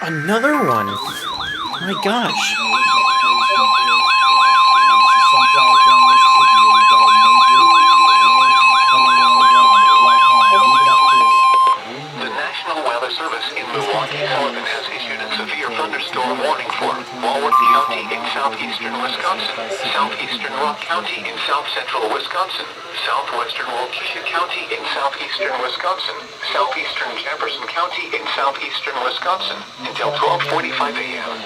Another one! My gosh! The National Weather Service in Milwaukee, Sullivan has issued a severe thunderstorm warning for Walworth County in southeastern Wisconsin, southeastern Rock County in south-central Wisconsin, southwestern Waukesha County in southeastern Wisconsin, southeastern Jefferson County in southeastern Wisconsin, until 12:45 a.m.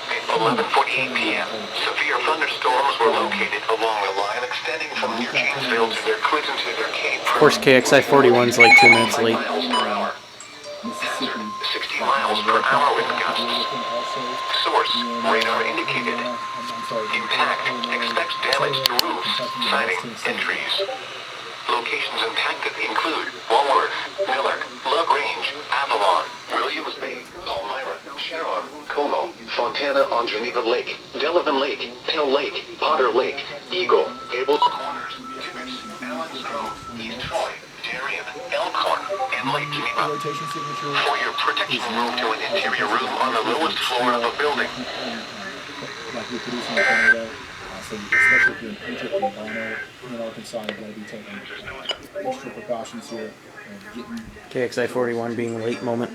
At 11:48 p.m., severe thunderstorms were located along a line extending from near Janesville to near Clinton to near Cape. Of course, KXI 41's like 2 minutes late. Miles per hour. Hazard, 60 miles per hour with gusts. Source, radar indicated. Impact, expect damage to roofs, siding, and trees. Locations impacted include Walworth, Millard, Love Range, Avalon, Williams Bay, Elmira, Sharon, Como, Fontana on Geneva Lake, Delavan Lake, Pale Lake, Potter Lake, Eagle, Gables Corners, Tibbetts, Allen's Grove, East Troy, Darien, Elkhorn, and Lake Geneva. For your protection, move to an interior room on the lowest floor of a building. So especially if you're in Egypt and Ghana, in Arkansas, you've got to be taking extra precautions here. KXI 41 being late moment.